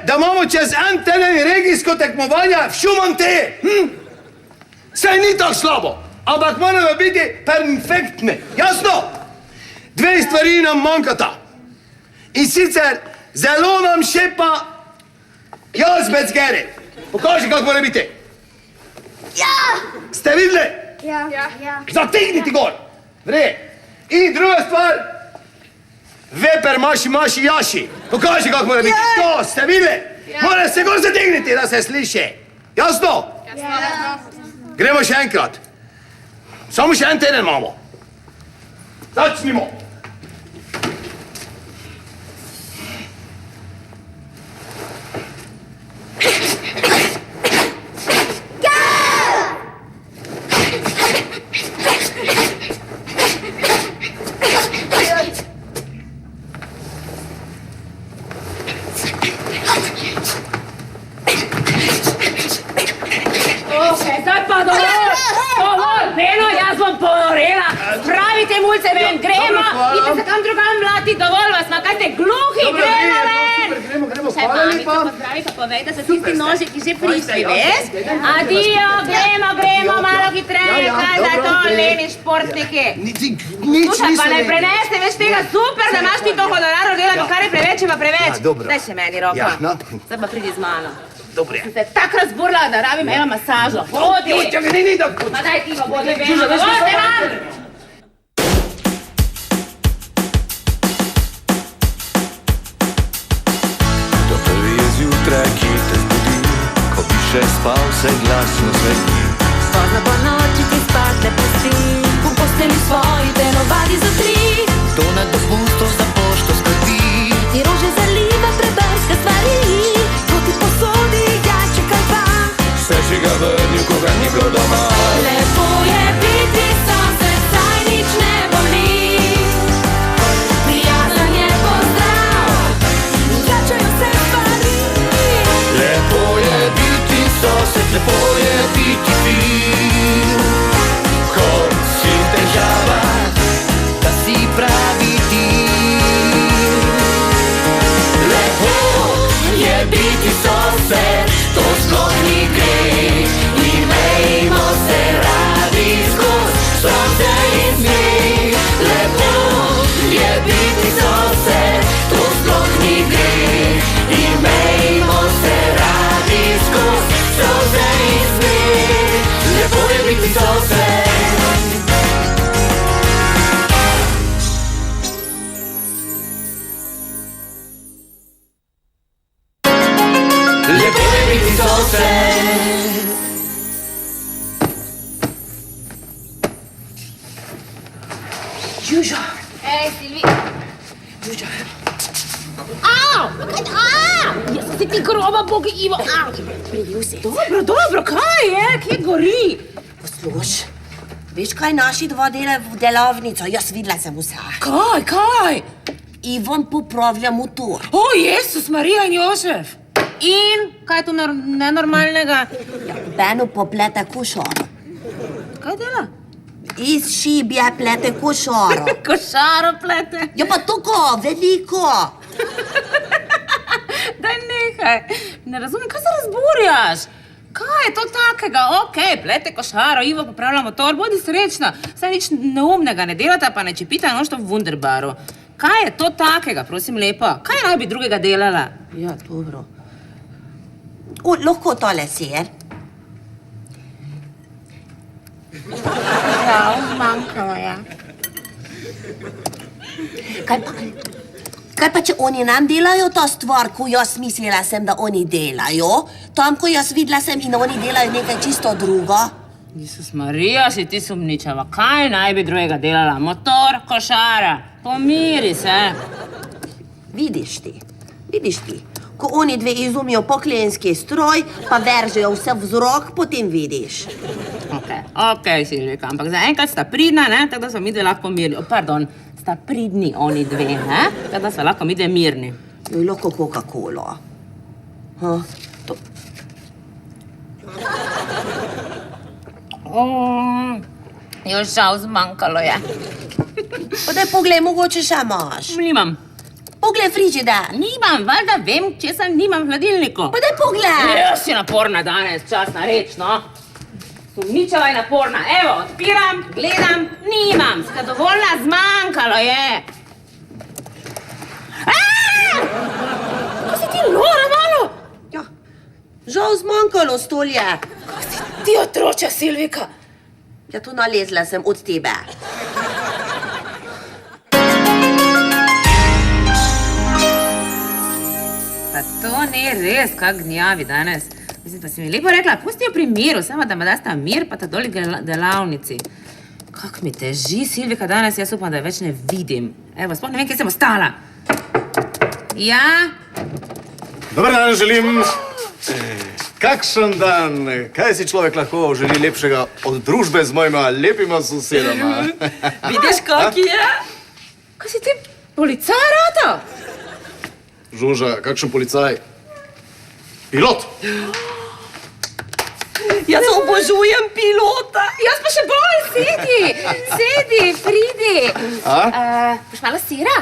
da imamo čez en teden regijsko tekmovanje v Šumonteji. Saj ni tako slabo, ampak moramo biti perfektni, jasno? Dve stvari nam manjkata. In sicer zelo nam šepa jazbec Geri. Pokaži, kako mora biti. Ja! Ste videli? Ja. Zategniti gor. Vre. In druga stvar, veper maši jaši. Pokaži, kako mora biti. To, ste videli? Mora se gor zategniti, da se sliši. Jasno? Gremo še enkrat. Samo še en teden imamo. Začnimo. Zdaj pa dovolj, Beno, jaz bom porela. Spravite mulce ven, gremo, idite se kam drugam mlati, dovolj vas, ma kaj ste gluhi, gremo ven. Gremo, Še mamico pozdravi, pa povej, da so tisti nožiki že prišli, veš? Adijo, gremo, malo hitreje, kaj da to leni športniki. Nič Slušaj, pa ne preneste več tega, super, da imaš ti to honorarno delo, pa kar je preveč, je pa preveč. Daj še meni roko, zdaj pa pridi z mano. Dobre. Sem se tako razburla, da rabim eno masažo. Hodi! Pa daj ti, bodi Beno, dovolite vam! To prvi je zjutraj, ki te zbudi, ko bi še spal, se glasno zveni. Pozno po noči ti spat ne pusti, v posteli svoji te novadi za tri. To na dopustu za pošto skrbi, Ti rože zaliva prebrska stvari, ko ti posodi jajčeka dva. vse si ga vrnil, ko ga ni bilo doma. Lepo je biti sosed, saj nič ne boli. Prijazen je pozdrav, vračajo se stvari. Lepo je biti sosed, lepo je biti fil. Ko si v težavah, da si pravi ti. Lepo je biti sosed, to sploh ni grej. Imejmo se radi skoz, solze in smeh. Lepo je biti sosed, to sploh ni grej. Imejmo se radi skoz, solze in smeh. Lepo je biti sosed. Lepo je biti sosed. Juža! Ej, Silvi! Juža! Au! Jaz si ti groba, bogi Ivo! Au! Prijel si. Dobro, kaj je? Kje gori? Posluš, veš, kaj naši dva dela v delavnico? Jaz videla sem vse. Kaj? Ivan popravlja motor. O, Jezus, Marija in Jožef! In? Kaj je tu nenormalnega? Beno poplete košaro. Kaj dela? Iz šibje plete košaro. Košaro plete. Ja pa tako, veliko. Daj nehaj. Ne razumem, kaj se razburjaš? Kaj je to takega? Okej, plete košaro, Ivo popravlja motor, bodi srečna. Saj nič neumnega ne delata, pa ne čepita nošto v Wunderbaru. Kaj je to takega, prosim lepo? Kaj naj bi drugega delala? Ja, dobro. Lahko tole ser. Prav, manjkalo je. Kaj pa, če oni nam delajo to stvar, ko jaz mislila sem, da oni delajo? Tam, ko jaz videla sem in oni delajo nekaj čisto drugo? Jezus Marija, si ti sumničava. Kaj naj bi drugega delala? Motor, košara. Pomiri se. Vidiš ti. Ko oni dve izumijo poklenski stroj, pa veržejo vse v vzrok, potem vidiš. Okej, Silvika, ampak zaenkrat sta pridna, ne? Tako da smo mi dve lahko mirni. Pardon, sta pridni oni dve, ne? Tako da smo lahko mi dve mirni. Joj, lahko Coca-Cola. Jo, žal, zmanjkalo je. Pa daj poglej, mogoče še imaš. Nimam. Poglej frižider. Nimam, valjda vem, česa nimam v hladilniku. Pa daj pogled. Jaz si naporna danes, časna reč, no. Sumničava je naporna. Evo, odpiram, gledam, nimam. Zadovoljna, zmanjkalo je. Ko si ti nora malo? Ja, žal zmanjkalo stolje. Ti otroča, Silvika. Ja, to nalezla sem od tebe. Pa to ni res, kak gnjavi danes. Mislim, pa si mi lepo rekla, pusti jo pri miru, samo da me dasta mir, pa ta doli delavnici. Kak mi teži, Silvika, danes, jaz upam, da jo več ne vidim. Evo, sploh ne vem, kje sem ostala. Ja? Dobar dan želim. Kakšen dan? Kaj si človek lahko želi lepšega od družbe z mojima lepima sosedama? Vidiš, kak je? Kaj si ti policaj rata? Žuža, kakšen policaj? Pilot! Jaz obožujem pilota. Jaz pa še bolj, sedi, pridi. Boš malo sira?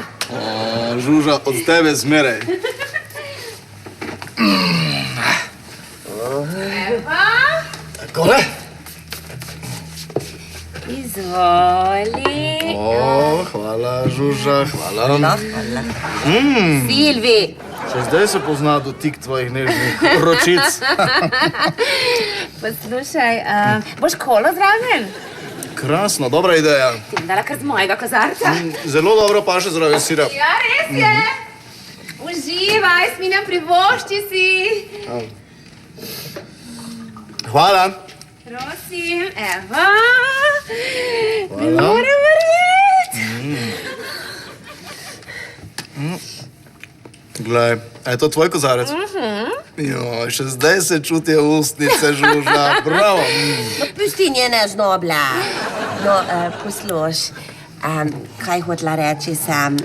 Žuža, od tebe zmeraj. Eva? Takole? Izvoli. Hvala, Žuža, hvala. Silvi. Še zdaj se pozna dotik tvojih nežnih ročic. Poslušaj, boš kolo zraven? Krasno, dobra ideja. Ti bom dala kar z mojega kozarca. Zelo dobro paše zraven sira. Ja, res je. Uživaj, Sminja, privošči si. Hvala. Prosim, evo. Ne morem verjeti. Glej, a je to tvoj kozarec? Joj, še zdaj se čutijo ustnice, Žuža, bravo. No, pusti njene žnoble. No, posluš, kaj hotela reči sem?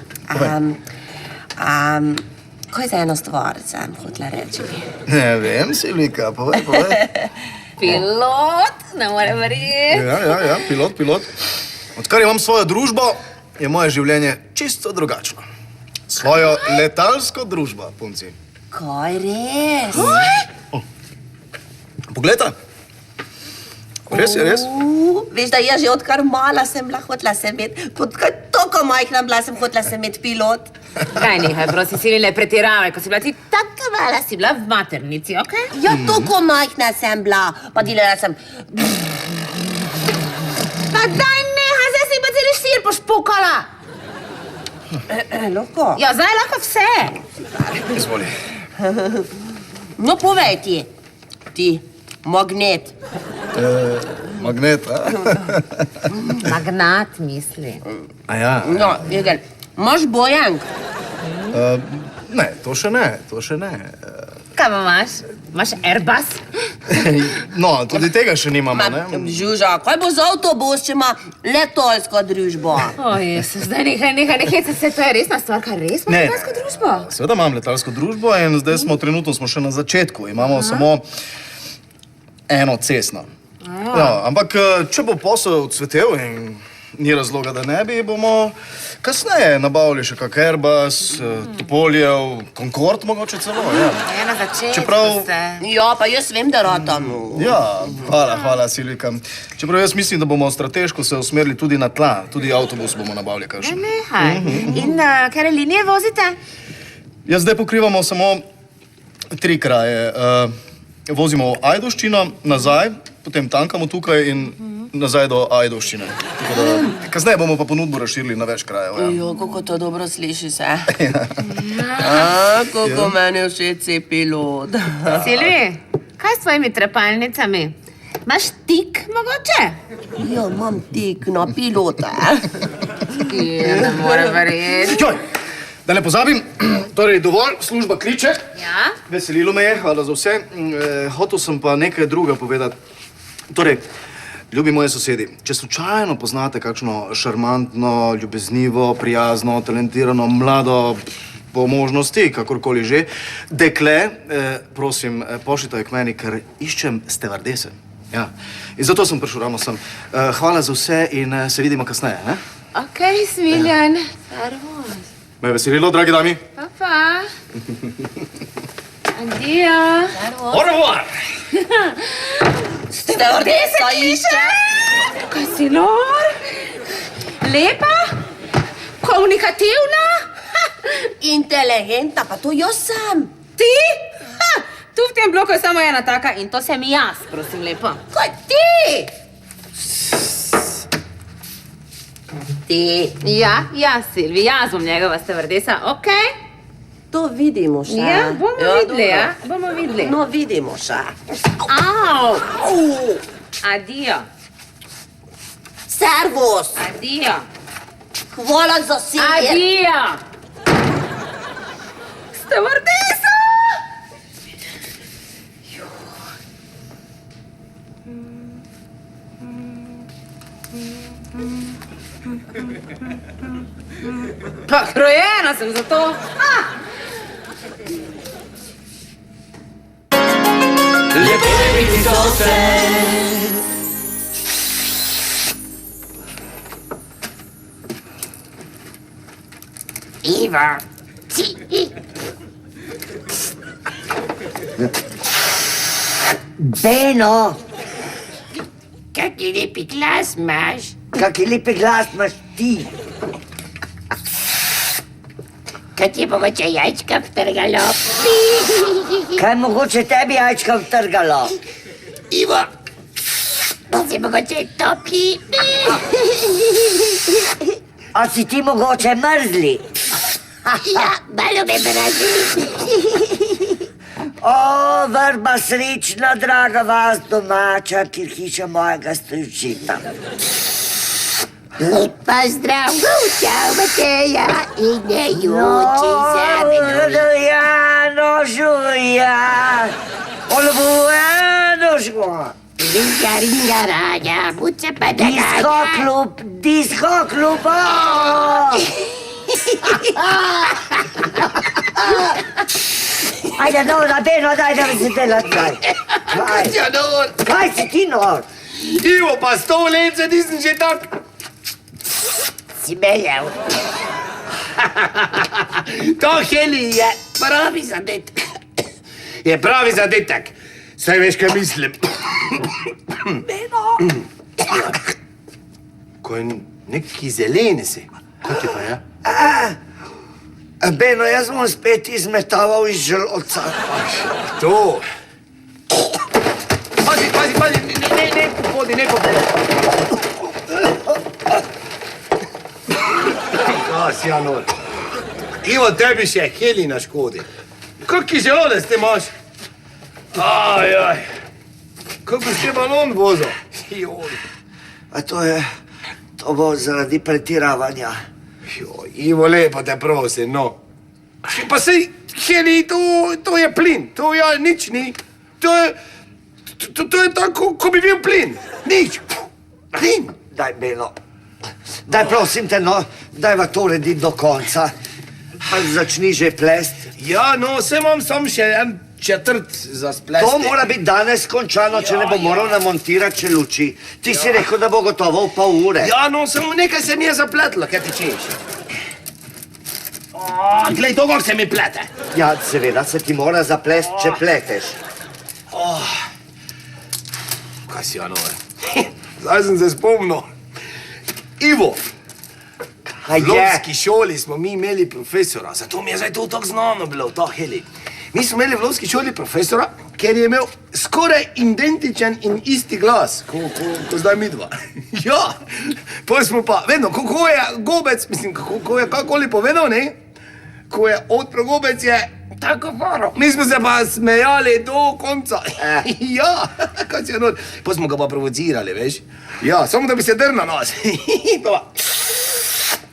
Kaj za eno stvar sem hotela reči? Ne vem, Silvika, povej. Pilot, ne morem verjeti. Ja, pilot. Odkar imam svojo družbo, je moje življenje čisto drugačno. Svojo letalsko družbo, punci. Kaj res? Poglejta. Res je, res. Veš, da jaz že odkar mala sem bila hotela sem imeti, odkar toliko majhna bila sem hotela sem imeti pilot. Daj nehaj, prosim, Silvi, ne pretiravaj, ko si bila ti taka mala, si bila v maternici, okej? Ja, toliko majhna sem bila, pa delala sem... Pa daj nehaj, zdaj si pa celi sir pošpukala. Lahko? Ja, zdaj lahko vse. Izvoli. No, povej ti. Ti, magnet. Magnet, a? Magnat, misli. A ja. No, Egel, imaš bojank? Ne, to še ne. Kaj pa imaš? Imaš Airbus? No, tudi tega še nimamo, ne? Žuža, kaj bo z avtobus, če ima letalsko družbo? O, Jezus, zdaj nehaj, se to je resna stvar, kaj res ima Ne. letalsko družbo? Seveda imam letalsko družbo in zdaj trenutno smo še na začetku. Imamo samo eno cestno. Ja, ampak če bo posel cvetel in ni razloga, da ne bi, bomo kasneje nabavili še kak Airbus, Tupoljev, Concorde mogoče celo, ja. Na začetku Čeprav- se. Ja, pa jaz vem, da ratam. Ja, hvala, Silvika. Čeprav jaz mislim, da bomo strateško se usmerili tudi na tla, tudi avtobus bomo nabavili kakšen. Nehaj. In katere linije vozite? Jaz zdaj pokrivamo samo 3 kraje. Vozimo v Ajdovščino, nazaj, potem tankamo tukaj in nazaj do Ajdovščine. Tako da, kasneje bomo pa ponudbo razširili na več krajev. Ja. Jo, kako to dobro sliši se. Kako meni všeč je pilot. Silvi, kaj s tvojimi trepalnicami? Imaš tik mogoče? Ja, imam tik na pilota. Ja, ne morem verjeti. Joj, da ne pozabim, torej dovolj, služba kliče. Ja? Veselilo me je, hvala za vse. Hotel sem pa nekaj druga povedati. Torej, ljubi moji sosedi, če slučajno poznate kakšno šarmantno, ljubeznivo, prijazno, talentirano, mlado, po možnosti, kakorkoli že, dekle, prosim, pošljite jo k meni, ker iščem stevardese. Ja. In zato sem prišel ravno sem. Hvala za vse in se vidimo kasneje, ne? Okej, Smiljan. Servus. Me je veselilo, dragi dami. Pa. Addio. Au revoir! Stewardesa išče. Kaj si nor? Lepa? Komunikativna? Inteligentna, pa to jaz sem. Ti? Tu v tem bloku je samo ena taka in to sem jaz, prosim lepo. Kaj ti? Ti. Ja, Silvi, jaz bom njegova stevardesa, okej? To vidimo še. Ja, bomo videli, dobro. ja? Bomo videli. No, vidimo še. Au! Addio. Servus. Addio. Hvala za sir. Addio. Stevardesa! Pa krojena sem za to. Lepo je biti sosed. Iva, Beno, kaki lepi glas imaš. kaki lepi glas imaš ti. Kaj ti je mogoče jajčka vtrgalo? Kaj mogoče tebi jajčka vtrgalo? Ivo, si mogoče topli? A si ti mogoče mrzli? Ja, malo me mrazi. O, vrba srečna, draga vas domača, kjer hiša mojega strivčita. Lep pozdrav, čau Mateja in ne juči za menoj. Žujano, žuja, olvujano, žuja. Ringa, ringa, raja, muca pa da Disco klub, Ajde, Nora, Beno, daj da mi se delat zdaj. Ja, no, Kaj si ti nor? Ivo, pa 100 let se nisem že tak. Si meljav. To Heli je Pravi zadetek. Je pravi zadetek. Saj veš, kaj mislim. Ko je neki zeleni si. Kaj ti pa je? Beno, jaz bom spet izmetaval iz želodca. To. Pazi, ne popodi. Kas, Janor. Ivo, tebi še Heli naškodi. Kaki želodec ti imaš? Aj. Kako bi te balon vozil? Joj. A to bo zaradi pretiravanja. Joj, Ivo, lepo te prosim, no. Pa sej, Heli, to je plin, to ja nič ni. To je tako, ko bi bil plin. Nič. Plin. Daj, Beno. Daj, prosim te, no, dajva to urediti do konca. Ali začni že plest. Ja, no, se imam sam še en četrt za splesti. To mora biti danes končano, če ne bo moral namontirati še luči. Ti si rekel, da bo gotovo v pol ure. Ja, no, samo nekaj se mi je zapletlo, kaj ti češ? Glej, to gor se mi plete. Ja, seveda se ti mora zaplest, če pleteš. Kaj si, Janor? Zdaj sem se spomnil. Ivo, Kaj v lovski šoli smo mi imeli profesora, zato mi je zdaj to tako znano bilo, to Heli. Mi smo imeli v lovski šoli profesora, ker je imel skoraj identičen in isti glas, ko zdaj midva. Ja, potem smo pa, vedno, ko je gobec, mislim, ko je kakoli povedal, ne, ko je odprl gobec, je tako faro. Mi smo se pa smejali do konca. Ja, kaj si je not. Potem smo ga pa provocirali, veš. Ja, samo da bi se drnal nas.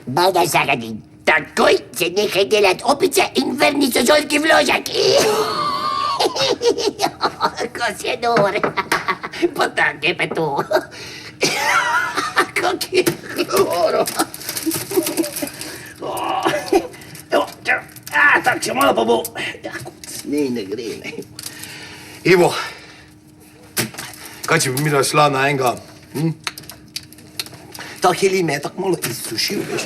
Bajda zagadi, takoj se nehaj delat opice in vrni sožolki vložak. Ko si je nor. Potanke pa to. Kak je noro. Tak še malo pa bo. Ne gre, ne. Ivo, kaj če bi mi šla na enega? Ta Heli me je tako malo izsušil, veš.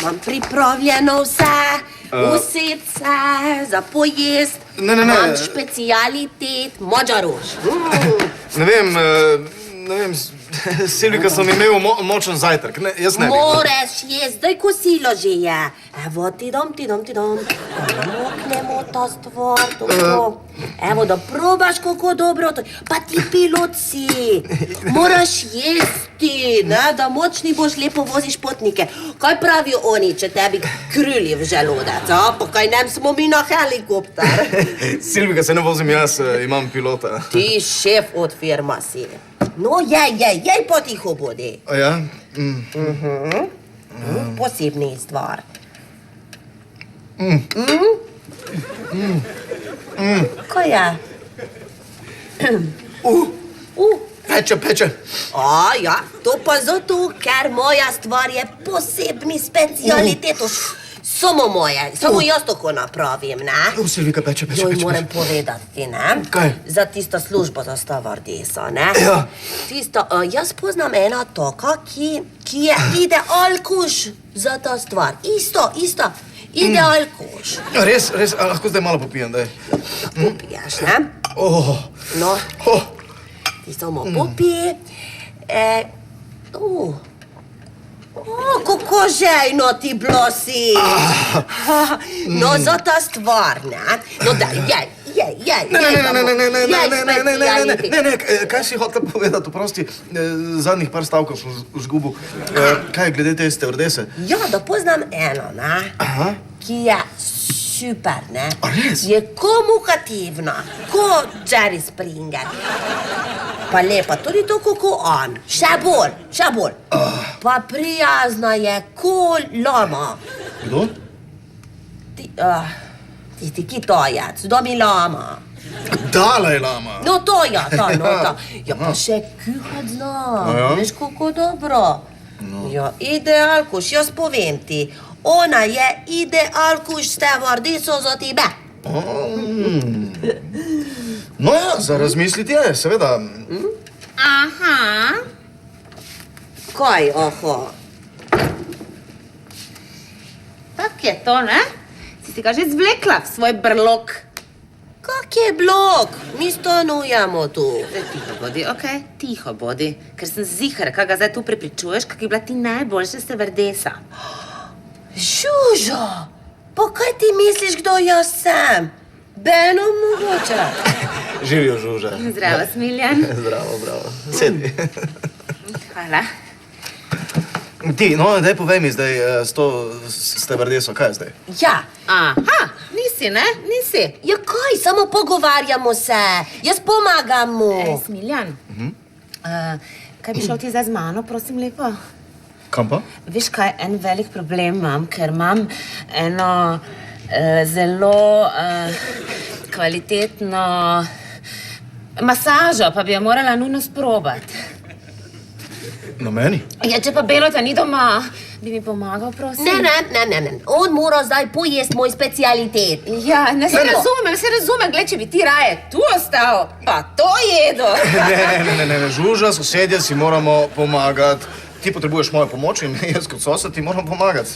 Imam pripravljeno vse, vsece, za pojest. Ne. Imam specialitet, Mađaroš. Ne vem, Silvika sem imel močen zajtrk, jaz ne bi. Moraš jesti, zdaj kosilo že je. Evo, ti dom. Moknemo ta stvar, tako. Evo, da probaš, kako dobro to je. Pa ti pilot si. Moraš jesti, ne, da močni boš, lepo voziš potnike. Kaj pravijo oni, če tebi krili v želodec, a? Pa kaj nem smo mi na helikopter? Silvika, se ne vozim jaz, imam pilota. Ti šef od firma si. No, jej, pa tiho bodi. A ja? Posebni stvar. Kaj je? Peče. A, ja, to pa zato, ker moja stvar je posebni specialitet. Samo moje, samo jaz tako napravim, ne? Silvika, peče. Joj, moram povedati, ne? Kaj? Za tisto službo za stavardesa, ne? Ja. Tisto, jaz poznam ena toka, ki je idealkuš za ta stvar. Isto, idealkuš. Res, a lahko zdaj malo popijem, daj. Popiješ, ne? No, ti samo popij. Kako žejno ti bilo si. No, za ta stvar, ne? No, daj, jej. Ne, kaj si hotel povedati, oprosti, zadnjih par stavkov sem zgubil. Kaj je glede te stevardese? Ja, da poznam eno, ne? Ki je super, ne? A res? Je komunikativna, ko Jerry Springer. Pa lepa, tudi to, kako on. Še bolj. Pa prijazna je, ko lama. Kdo? Tisti kitajec, Dalai Lama. Dalaj Lama. No, to ja, ta. Ja, pa še kuhat zna. Ja? Veš, kako dobro. Ja, idealkuš, jaz povem ti. Ona je idealkuš stevardeso za tebe. No ja, za razmisliti je, seveda. Aha. Kaj, aha? Tak je to, ne? Si ga že zvlekla v svoj brlog. Kak je blok? Mi stanujemo tu. Tiho bodi, okej? Tiho bodi. Ker sem zihar, kaj ga zdaj tu prepričuješ, kak je bila ti najboljša stevardesa. Žužo, pa kaj ti misliš, kdo jaz sem? Beno mogoče. Živijo, Žuža. Zdravo, Smiljan. Bravo. Sedi. Hvala. Ti, no, daj povej mi zdaj s to stevardeso, kaj je zdaj? Ja. Aha, nisi, ne? Nisi. Ja kaj, samo pogovarjamo se. Jaz pomagam mu. Smiljan, kaj bi šel ti zdaj z mano, prosim lepo? Kam pa? Veš kaj, en velik problem imam, ker imam eno zelo kvalitetno masažo, pa bi jo morala nujno sprobati. Na meni? Ja, če pa Belota ni doma, bi mi pomagal, prosim? Ne. On mora zdaj pojesti moj specialitet. Ja, ne se razumem, gled, če bi ti raje tu ostal, pa to jedel. Ne, Žuža, sosedje si moramo pomagati. Ti potrebuješ mojo pomoč in jaz kot sosed ti moram pomagati.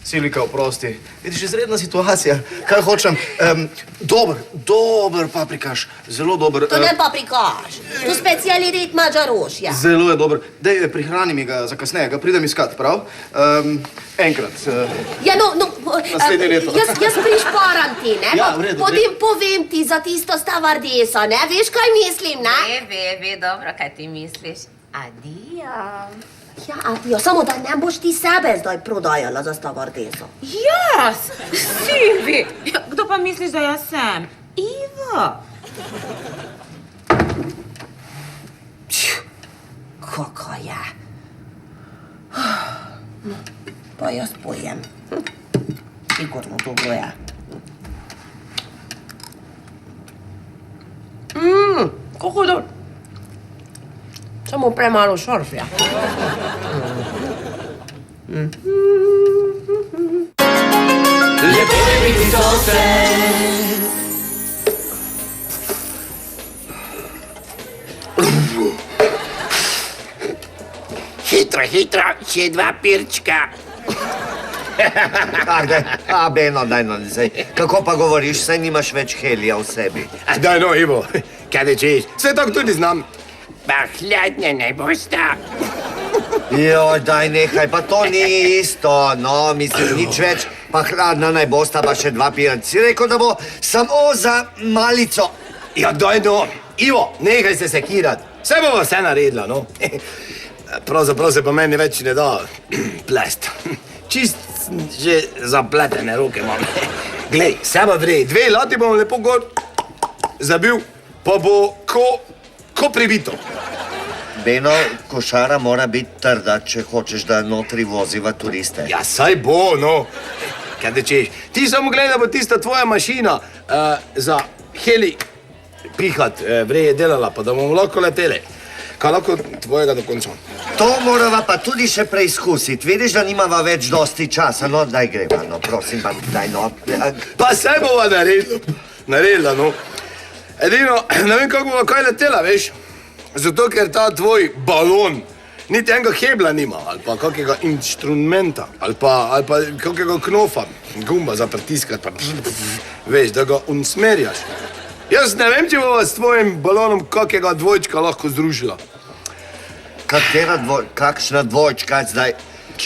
Silvika, oprosti. Vidiš, izredna situacija. Kaj hočem? Dober paprikaš, zelo dober. To ne paprikaš. To specialitet Mađaroš, ja. Zelo je dober. Dej, prihrani mi ga za kasneje, ga pridem iskat, prav? Enkrat. Ja, no, Naslednje leto. Jaz prišparam ti, ne? Ja, v redu. Potem povem ti za tisto stavardeso, ne? Veš, kaj mislim, ne? Ve, dobro, kaj ti misliš. Adijo. Ja, adijo, samo da ne boš ti sebe zdaj prodajala za stavardeso. Jaz? Silvi! Ja, kdo pa misliš, da jaz sem? Ivo! Kako je? Pa jaz pojem. Sigurno dobro je. Kako dobro. Samo premalo šorflja. Lepo je biti sosed. Hitre. hitro, še 2 pirčka. Beno, daj no, zdaj. Kako pa govoriš, saj nimaš več helija v sebi. Daj no, Ivo, kaj rečeš? Vse tako tudi znam. Pa hladne ne bosta. Joj, daj nehaj, pa to ni isto, no, mislim, nič več, pa hladna naj bosta, pa še 2 pirčka. Si rekel, da bo samo za malico. Ja, daj no, Ivo, nehaj se sekirat. Vse bomo vse naredila, no. Pravzaprav se pa meni več ne da plest. Čist že zapletene roke imam. Glej, seba vrej, 2 lati bom lepo gor zabil, pa bo ko pribito. Beno, košara mora biti trda, če hočeš, da notri voziva turiste. Ja, saj bo, no. Kaj rečeš? Ti samo gledaj, da bo tista tvoja mašina za heli pihat vreje delala, pa da bomo lahko leteli. Kaj lahko tvojega do konca? To morava pa tudi še preizkusiti. Vidiš, da nimava več dosti časa. No, daj greva, no, prosim, pa daj no. Pa saj bova naredila, no. Edino, ne vem, kako bova kaj letela, veš? Zato, ker ta tvoj balon niti enega hebla nima, ali pa kakega instrumenta, ali pa kakega knofa, gumba za pritiskat, pa veš, da ga usmerjaš. Jaz ne vem, če bova s tvojim balonom kakega dvojčka lahko združila. Kakšna dvojčka zdaj?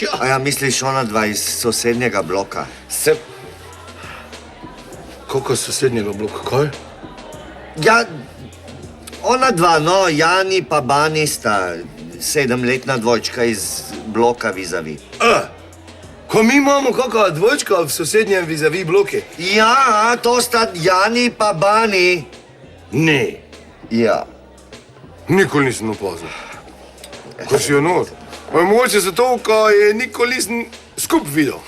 Ja. A ja, misliš ona dva iz sosednjega bloka? Kako sosednjega bloka, kaj? Ja, ona dva, no, Jani pa Bani sta 7-letna dvojčka iz bloka vizavi. Ko mi imamo kakva dvojčka v sosednjem vizavi bloke? Ja, to sta Jani pa Bani. Ne, Ja. nikoli nisem opazil. Ko si jo nor. Mogoče zato, ko je nikoli nisem skup videl.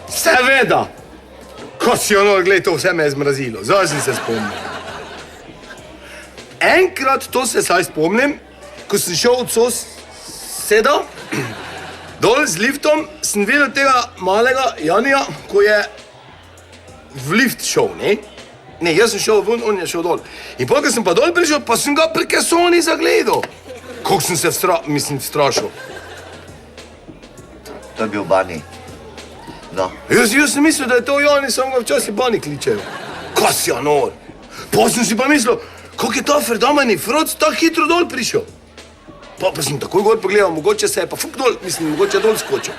Seveda! Ko si jo nor, glej, to vse me je zmrazilo. Zdaj sem se spomnil. Enkrat, to se saj spomnim, ko sem šel od soseda, dol z liftom, sem videl tega malega Janija, ko je v lift šel, ne? Ne, jaz sem šel ven, on je šel dol. In potem, ko sem pa dol prišel, pa sem ga pri kesoni zagledal. Kako sem se strašil. To je bil Bani. No. Jaz sem mislil, da je to Jani, samo ga včasih Bani kličejo. Kaj si ja nor? Pa sem si pa mislil, kako je ta Ferdamani Froc tako hitro dol prišel. Pa sem takoj gor pogledal, mogoče se je pa mogoče dol skočil.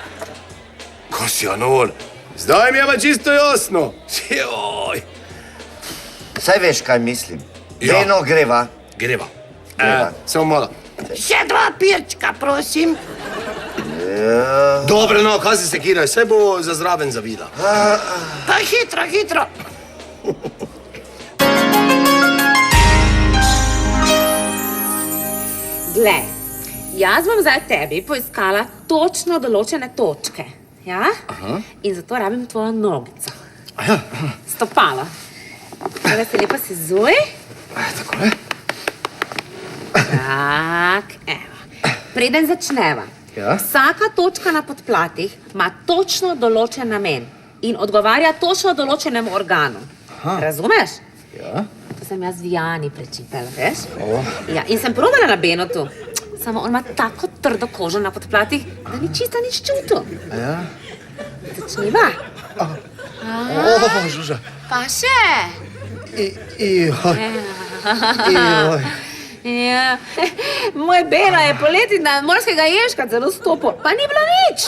Kaj si ja nor? Zdaj mi je pa čisto jasno. Joj. Saj veš, kaj mislim. Ja. Beno, greva. Greva. Greva. Samo malo. Še 2 pirčka, prosim. Dobro, no, kaj se sekiraš? Saj bo za zraven zavila. Pa hitro, hitro. Glej, jaz bom zdaj tebi poiskala točno določene točke, ja? In zato rabim tvojo nogico. Stopalo. Zdaj se lepo sezuj. Takole. Tak, evo. Preden začneva. Ja? Vsaka točka na podplatih ima točno določen namen in odgovarja točno določenemu organu. Razumeš? Ja. To sem jaz v Jani prečitala, veš? Ja, in sem probala na Benotu. Samo on ima tako trdo kožo na podplatih, da ni čisto nič čutil. Ja. Začniva. Žuža. Pa še. Joj. Ja, moj Beno je poleti na morskega ježka celo stopil, pa ni bilo nič.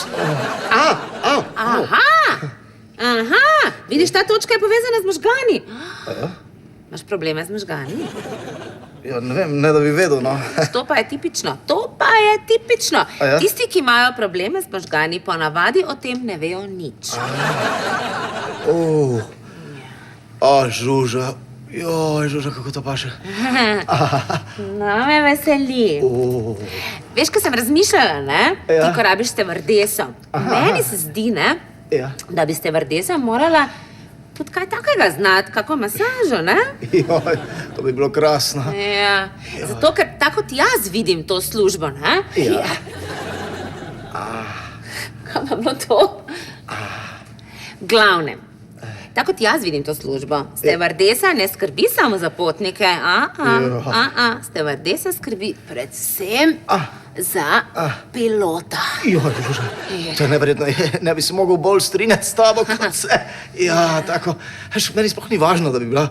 Aha, vidiš, ta točka je povezana z možgani. Imaš probleme z možgani? Ja, ne vem, ne da bi vedel, no. To pa je tipično. ja? Tisti, ki imajo probleme z možgani, ponavadi o tem ne vejo nič. Žuža. Joj, Žuža, kako to paše. No, me veseli. Veš, ko sem razmišljala, ne? Ja. Ti, ko rabiš stevardeso. Meni se zdi, ne? Ja. Da bi stevardesa morala tudi kaj takega znati, kako masažo, ne? Joj, to bi bilo krasno. Ja. Zato, ker tako kot jaz vidim to službo, ne? Ja. Kaj pa bilo to? Glavnem, tako kot jaz vidim to službo. Stevardesa ne skrbi samo za potnike, Stevardesa skrbi predvsem za pilota. Joj, Žuža, to je neverjetno. Ne bi se mogel bolj strinjati s tabo kot se. Ja, tako. Meni sploh ni važno, da bi bila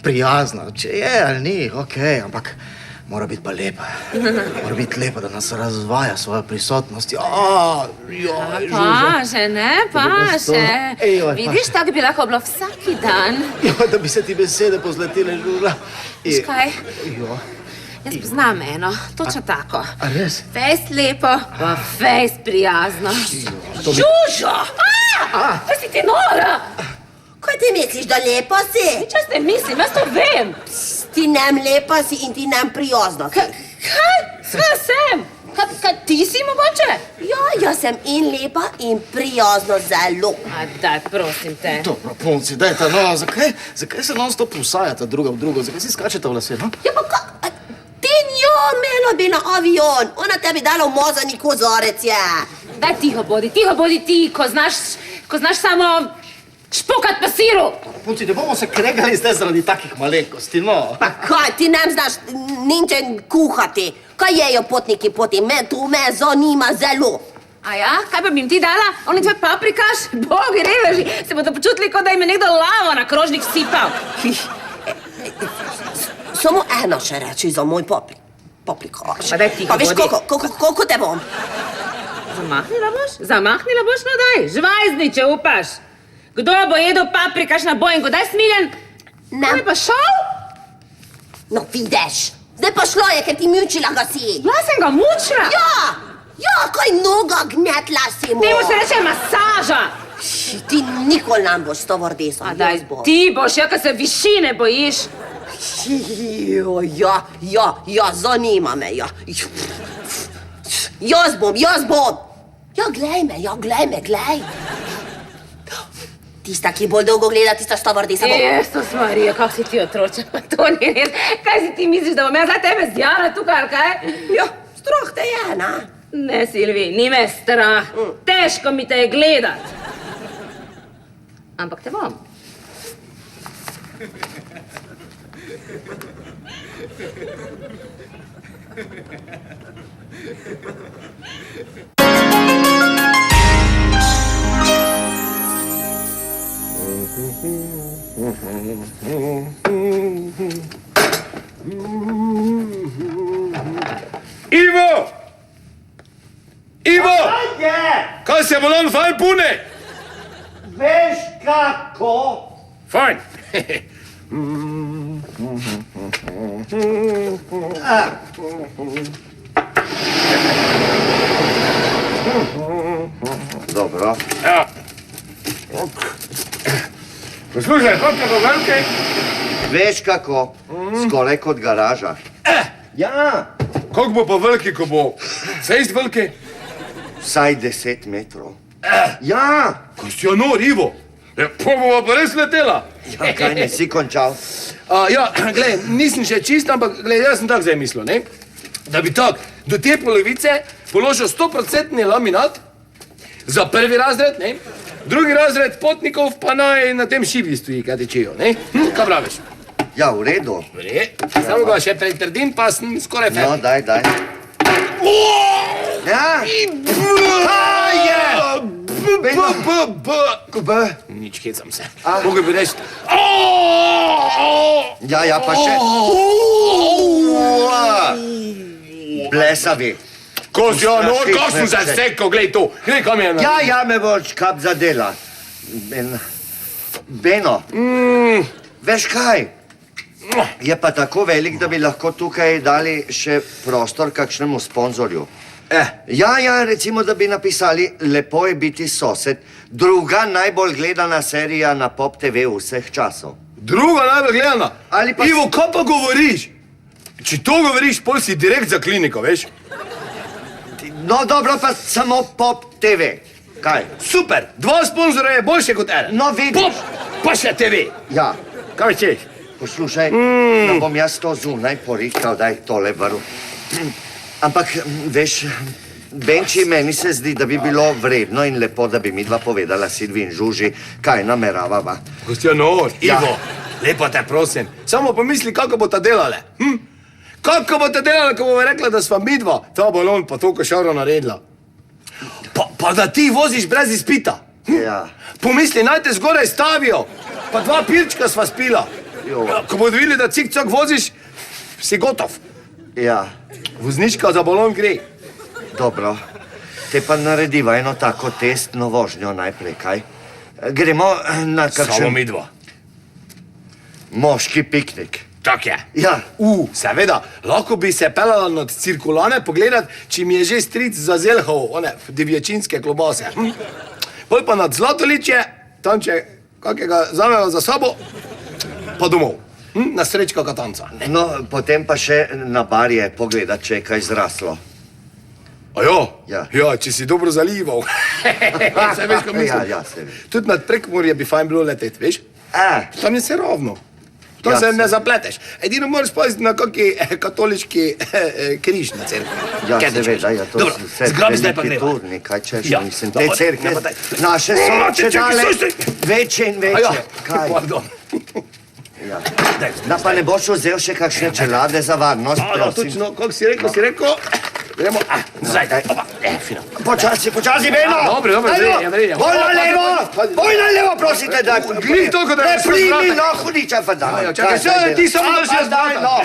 prijazna. Če je ali ni, okej, ampak mora biti pa lepa. Mora biti lepa, da nas razvaja svojo prisotnost. Joj, Žuža. Paže, ne, paže. Vidiš, tako bi lahko bilo vsaki dan. Joj, da bi se ti besede pozletile, Žuža. Viš kaj? Joj. Jaz poznam eno, točno tako. A res? Fejst lepo, pa fejst prijazno. Žužo! Kaj si ti nora? Kaj ti misliš, da lepo si? Če ste mislim, jaz to vem. Ti nam lepa si in ti nam prijazna si. Kaj? Sve sem. Kaj ti si mogoče? Ja, jaz sem in lepa in prijazna zelo. Daj, prosim te. Dobro, punci, dajte, no, zakaj se non-stop usajate druga v drugo? Zakaj si skačete v lase, no? Ja, pa kako? Ti njo imela bi na avion. Ona tebi dala umazani kozarec, ja. Daj, tiho bodi ti, ko znaš samo špukat po siru. Punci, ne bomo se kregali zdaj zaradi takih malenkosti, no. Pa kaj, ti ne znaš ničen kuhati. Kaj jejo potniki poti? Me zanima zelo. A ja, kaj pa bi jim ti dala? Oni tvoj paprikaš? Bogi reveži, se bodo počutili, kot da jim je nekdo lavo na krožnik sipal. Samo eno še reči za moj paprikaš. Pa daj tiho Pa veš, bodi. koliko te bom? Zamahnila boš, no daj, žvajzni, če upaš. Kdo bo jedel paprikaš na Boeingu? Daj smiljen. Ne. Kaj pa šel? No, vidiš. Zdaj pa šlo je, ker ti mučila ga si. Jaz sem ga mučila. Ja, kaj noga gnetla si mu. Temu se reče masaža. Ti nikoli nam boš stevardesa. A daj, ti boš, ja, kaj se višine bojiš. Ja, zanima me, ja. Jaz bom. Ja, glej me. Tista, ki bolj dolgo gleda, tista stevardesa bo. Jezus Marija, kak si ti otroče, pa to ni res. Kaj si ti misliš, da bom jaz za tebe zdjala tukaj, ali kaj? Ja, strah te je, na? Ne, Silvi, ni me strah. Težko mi te je gledat. Ampak te bom. Ivo! Kaj se volan fajn pune? Veš kako? Fajn. Dobro. Ja. Poslušaj, koliko bo velike? Veš kako? Skoraj kot garaža. Ja. Koliko bo pa veliki, ko bo fejst veliki? Vsaj 10 metrov. Ja. Ko si jo nor, Ivo. Pa bova pa res letela. Ja, kaj ne si končal? Ja, glej, nisem še čist, ampak glej, jaz sem tako zdaj mislil, ne? Da bi tak do te polovice položil 100% laminat za prvi razred, ne? Drugi razred potnikov pa naj na tem šibi stoji, kaj tečejo, ne? Kaj praviš? Ja, v redu. Samo ga še pretrdim, pa sem skoraj No, fertik. daj. Ja. Nič, hecam se. A? Mogel bi reči... Ja, pa še. Blesavi. Ko si jo nor, ko sem se sekal, glej to. Glej, kam je na... Ja, me boš kap zadela. Beno, veš kaj? Je pa tako velik, da bi lahko tukaj dali še prostor kakšnemu sponzorju. Ja, recimo, da bi napisali Lepo je biti sosed, druga najbolj gledana serija na Pop TV vseh časov. Druga najbolj gledana. Ali pa- Ivo, kaj pa govoriš? Če to govoriš, pol si direkt za kliniko, veš? No, dobro, pa samo Pop TV. Kaj? Super, dva sponzora je boljše kot eden. No, vidiš. Pop, pa še TV. Ja, Kaj češ? poslušaj, da bom jaz to zunaj porihtal, daj tole vrv. Ampak, veš, Benči, meni se zdi, da bi bilo vredno in lepo, da bi midva povedala Silvi in Žuži, kaj nameravava. Gostjano, Ja. Ivo, lepo te prosim, samo pomisli, kako boste delali. Kako boste delali, ko bomo rekla, da sva midva ta balon pa to košaro naredila? Pa da ti voziš brez izpita. Ja. Pomisli, naj te zgoraj stavijo, pa 2 pirčka sva spila. Jo. Ko bodo videli, da cik-cak voziš, si gotov. Ja, Voznička za balon gre. dobro. Te pa narediva eno tako testno vožnjo najprej, kaj? Gremo na Samo kakšen midva. moški piknik. Tak je. Ja. Seveda, lahko bi se pelala nad cirkulane pogledat, če mi je že stric zazelhal one divjačinske klobase. Pol pa nad Zlatoličje, tam če kakega zamejo za sabo, pa domov. Na srečka katanca. No, potem pa še na barje pogledat, če je kaj zraslo. Ajo? Ja. Ja, če si dobro zalival. Se veš, kaj mislim? Ja, se vem. Tudi nad Prekmurje bi fajn bilo leteti, veš? Tam je se ravno. Tam Ja, se ne se- zapleteš. Edino moraš paziti na kaki katoliški križ na cerkvi. Ja, Kaj tečeš? seveda, ja, to Dobro, zgrabi zdaj pa greva. turni, kaj češ, Ja, mislim, te dobro, cerkve, ne pa daj. naše so Čakaj, če dale stoj. večje in Aja, večje. Kaj? pardon. Ja. Da pa ne boš vzel še kakšne čelade za varnost, Ja, prosim. točno, kako si rekel. Gremo, zdaj, opa, fino. Počasi, Beno! Dobro, Ajde, vrije. Bolj na levo, bolj na levo, prosite, da... Glih toliko, da ne ne boš primi, razvratek. no, hudiča, pa daj. Aja, čakaj, še, ti samo daš jaz daj, no.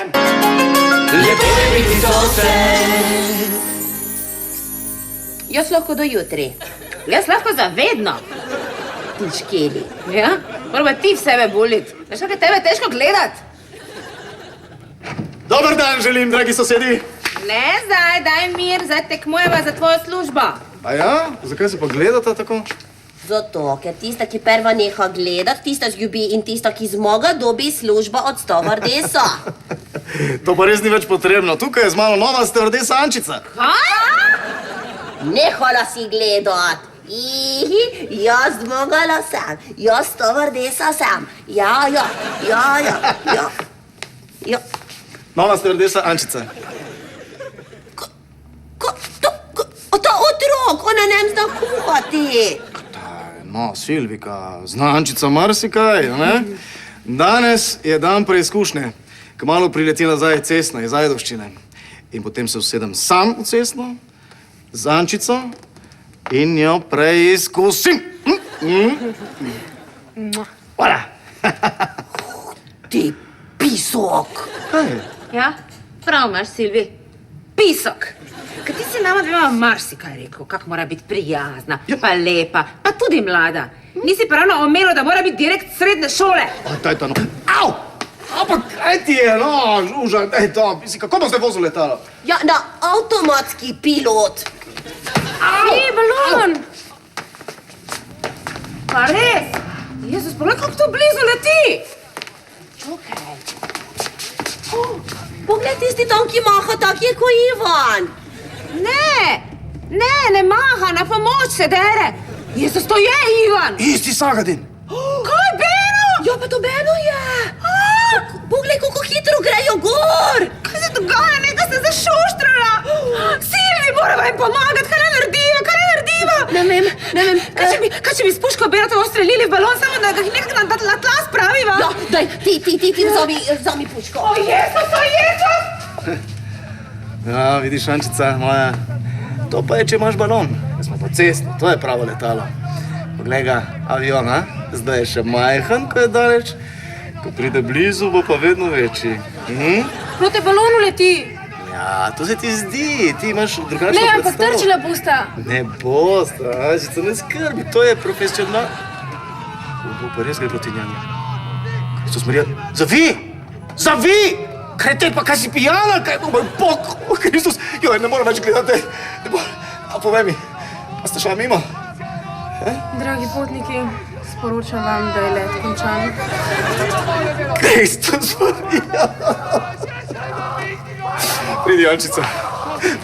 Jaz lahko do jutri. Jaz lahko zavedno. Pičkeli. Ja? Moramo ti v sebe boliti. Veš, kako je tebe težko gledati? Dober dan želim, dragi sosedi. Ne zdaj, daj mir, zdaj tekmujeva za tvojo službo. A ja? Zakaj se pa gledata tako? Zato, ker tista, ki prva neha gledati, tista zgubi in tista, ki zmaga, dobi službo od stevardesa. To pa res ni več potrebno. Tukaj je z mano nova stevardesa Ančica. Nehala si gledat. Ihi, jaz zmagala sem, jaz stevardesa sem. Ja. Nova stevardesa Ančica. Ta otrok, ona ne zna kuhati. No, Silvika, zna Ančica marsikaj, ne? Danes je dan preizkušnje. Kmalu prileti nazaj cestna iz Ajdovščine. In potem se usedem sam v cestno, z Ančico in jo preizkusim. Hvala. Ti pisok. Ja, prav imaš, Silvi. Pisok. Ker ti si nama dvema marsikaj rekel, kako mora biti prijazna, pa lepa, pa tudi mlada. Nisi pa ravno omenil, da mora biti direkt srednje šole. Daj to, no. Au! Ampak kaj ti je, no, Žuža, daj to. Mislim, kako boste vozil letalo? Ja, na avtomatski pilot. Ni balon! Pa res? Jezus, poglej, kako to blizu leti! Čakaj. Poglej tisti tam, ki maha, tak je kot Ivan. Ne maha, na pomoč se dere. Jezus, to je Ivan! Isti Sagadin. Kaj, Beno? Ja, pa to Beno je. Poglej, kako hitro grejo gor. Kaj se dogaja, neka se zašuštrala? Silvi, moramo jim pomagati, kaj ne narediva? Ne vem. Kaj če bi s puško Berata ustrelili v balon, samo da ga nekaj na tla spraviva? Ja, daj, ti vzami puško. O Jezus! Ja, vidiš, Ančica, moja, to pa je, če imaš balon. Smo pa cestno, to je pravo letalo. Poglej ga, avion, a? Zdaj je še majhen, ko je daleč. Ko pride blizu, bo pa vedno večji. Proti balonu leti. Ja, to se ti zdi, ti imaš drugačno Ne, ampak predstavo. trčila bosta. Ne bosta, Ančica, ne skrbi, to je profesional. Bo pa res gre proti njemu. Kristus Marija, zavi! Kreten, pa kaj si pijana, kaj bo moj bog, Kristus, joj, ne morem več gledati. A povej mi, a ste šla mimo? Dragi potniki, sporočam vam, da je let končan. Kristus Marija. Pridi, Ančica,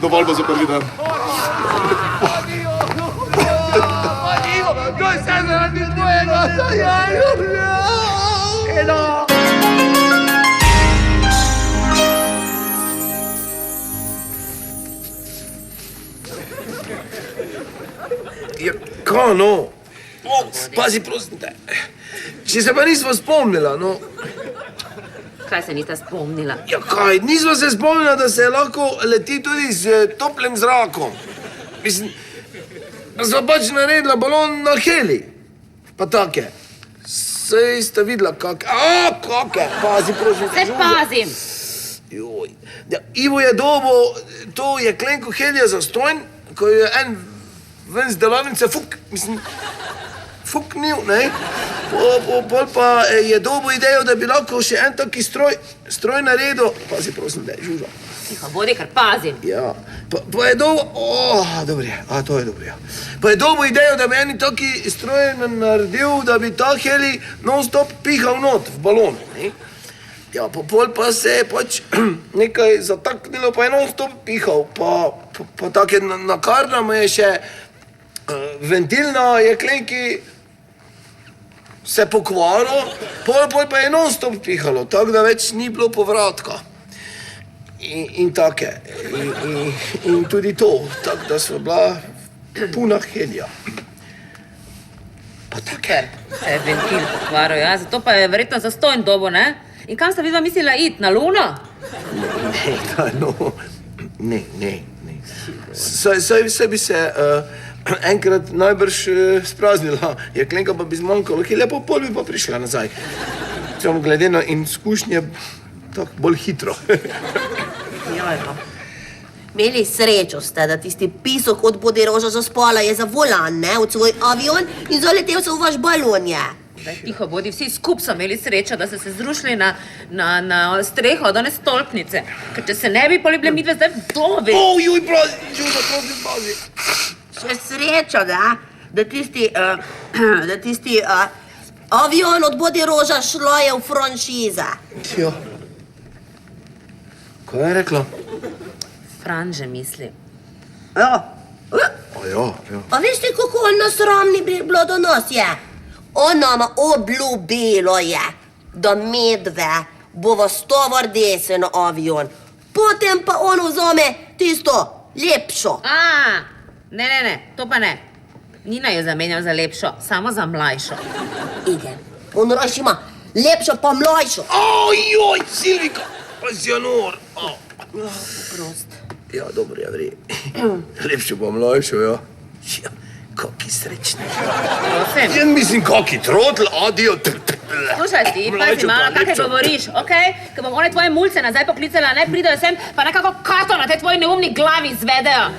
dovolj bo za prvi dan. Ja, kaj no? O, pazi, prosim te. Če se pa nismo spomnila, no. Kaj se nista spomnila? Ja, kaj, nismo se spomnila, da se lahko leti tudi z toplim zrakom. Mislim, da smo pač naredila balon na heli. Pa take. Sej sta videla kake. A, kake, pazi, prosim. Se pazim. Joj. Ja, Ivo je dobo to jeklenko helija zastojn, ko je en ven z delavnice fuknil, ne? Pol pa je dobo idejo, da bi lahko še en taki stroj naredil. Pazi, prosim, da je žuža. Tiho, bodi, ker pazim. Ja, pa je dobo, dobro je, to je dobro, ja. Pa je dobo idejo, da bi eni taki stroj naredil, da bi ta heli non-stop pihal not v balon, ne? Ja, pol pa se je pač nekaj zataknilo, pa je non-stop pihal, pa take nakarna mu je še ventil na jeklenki se pokvaril, pol pa je non-stop pihalo, tako da več ni bilo povratka. In take. In tudi to, tako da smo bila puna helija. Pa take. Se je ventil pokvaril, ja, zato pa je verjetno zastojn dobo, ne? In kam sta vidva mislila iti, na Luno? Ne. Saj bi se enkrat najbrž spraznila, jeklenka pa bi zmanjkalo, ki lepo pol bi pa prišla nazaj. Samo glede na izkušnje, tako bolj hitro. Joj, no. Imeli srečo ste, da tisti pisok od Boderoža zaspala je za volan, ne, v svoj avion in zaletel se v vaš balon, je. Daj, tiho bodi, vsi skup so imeli srečo, da so se zrušili na streho od one stolpnice. Ker če se ne bi poli bile midve zdaj vdove. Joj, prosim. Še srečo, da tisti avion od Boderoža šlo je v franšiza. Ja. Kaj je rekla? Franže misli. Ja. Ja. A veste, kako nasramni bi bilo do nas, je? On nama obljubilo je, da medve bova stovardese na avion. Potem pa on vzame tisto lepšo. Ne, to pa ne. Nina je zamenjal za lepšo, samo za mlajšo. Ide, on raš ima lepšo pa mlajšo. Joj, Silvika, pa si janor. Prost. Ja, dobro, ja, vri. Lepšo pa mlajšo, ja. Kaki srečni. Prosim. Ja, mislim, kaki trotl, adijo. Slušaj ti, pazi malo, kakaj govoriš, okej? Ker bom one tvoje mulce nazaj poklicala, naj pridejo sem, pa nekako kato na tej tvoji neumni glavi izvedejo.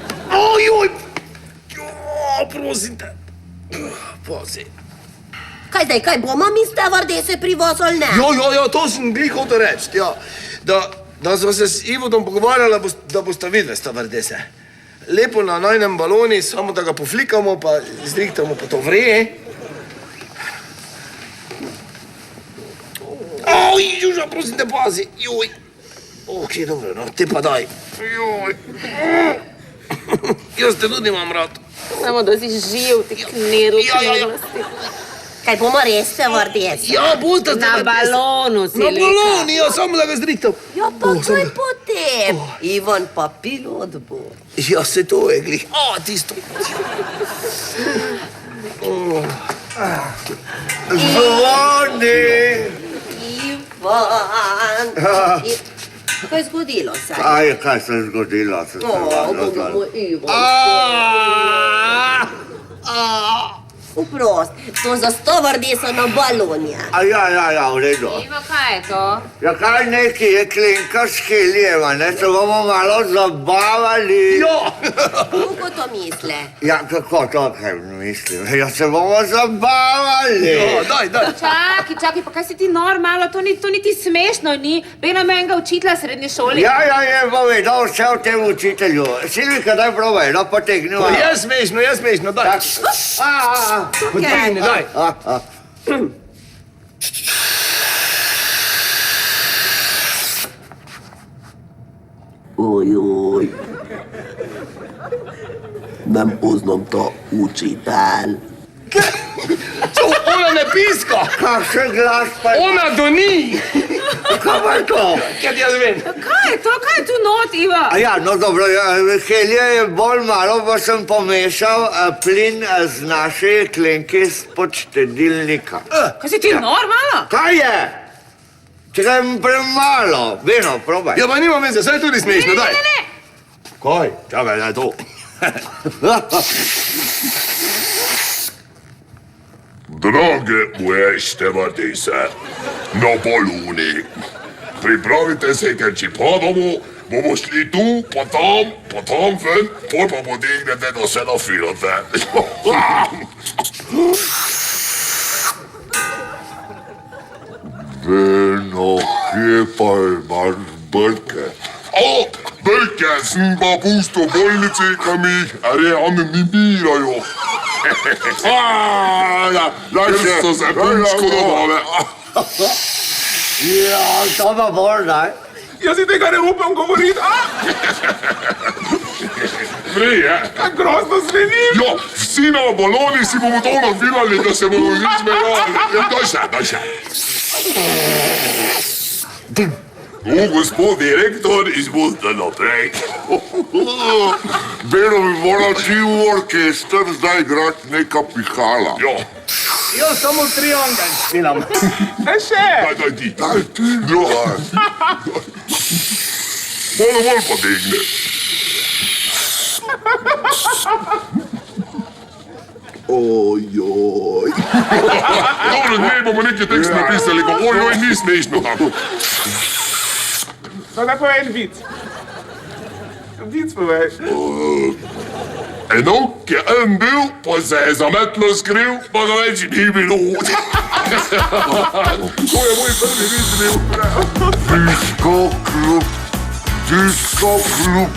Joj, prosim te. Pazi. Kaj zdaj, kaj bomo mi stevardese pri vas ali ne? Ja, to sem glih hotel reči, ja. Da smo se s Ivodom pogovarjala, da boste videli stevardese. Lepo na najnem baloni, samo da ga poflikamo, pa zrihtamo, pa to vre. Žuža, prosim te, pazi. Joj. Ok, dobro, no, te pa daj. Joj. Jaz te tudi imam rad. Samo da si živ, ti knedl, Kaj bomo res stevardese? Ja, boste Na balonu si Na leka. baloni, ja, samo da ga zrihtam. Ja, pa kaj potem? Ivan pa pilot bo. Ja, se to je glih. Tisto. Zvoni! Ivan! Kaj je zgodilo se? Kaj se je zgodilo? Ivan. Vprost, to za stovardeso na balonje. Ja, v redu. Ivo, kaj je to? Ja, kaj neki jeklenka s helijeva, ne? Se bomo malo zabavali. Kako to misle? Ja, kako to kaj mislim? Ja, se bomo zabavali. Daj. Čakaj, pa kaj si ti nor malo, to niti smešno ni. Bej nam enega učitla v srednji šoli. Ja, je povedal vse o tem učitelju. Silvika, daj probaj, no, potegni. Je smešno, daj. Potegni, daj. Ojoj, nem poznam ta učitelj. Ona ne pisko. Kakšen glas pa je? Ona doni. Kaj pa je to? Kaj jaz vem? Kaj je to? Kaj je tu not, Iva? A ja, no dobro, helija je bolj malo, pa sem pomešal plin z naše jeklenke spod štedilnika. Kaj si ti normalno? Kaj je? Čekaj, premalo. Veno, probaj. Ja, pa nima veze, saj je tudi smešno, daj. Ne. Kaj? Čakaj, daj to. Drage moje števardese, na baloni. Pripravite se, ker če padamo, bomo šli tu, pa tam ven, pol pa podignete, da se nafilate. Veno, kje pa imaš brke? O, brke sem pa pusto v bolnici, kam jih reanimirajo. Ker so se punčko dobave. Ja, to pa bolj, daj. Jaz si tega ne upam govoriti, Prej je. Kaj grozno zveni. Jo, vsi na baloni si bomo to nafilali, da se bomo vsi smejali. Daj še. Gospod direktor, izvolite naprej. Vero bi moral ti v orkester zdaj igrati neka pihala. Jo. Jo, samo triangel spilam. Daj ti. Daj ti. Malo bolj potegne. Ojoj. Dobro, ne bomo neki tekst napisali, ko ojoj, ni smešno tako. No, da povej en vic. Vic povej. Eno, ki je en bil, pa se je zametlo skril, pa ga več ni bilo. To je moj prvi vic bil. Disko klub.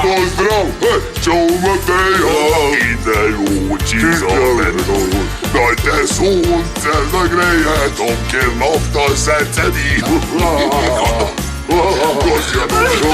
No, zdrav, čau Mateja, idejoči zameto. Dajte sonce zagreje, tam, kjer nafta se cedi. Ko si je prišel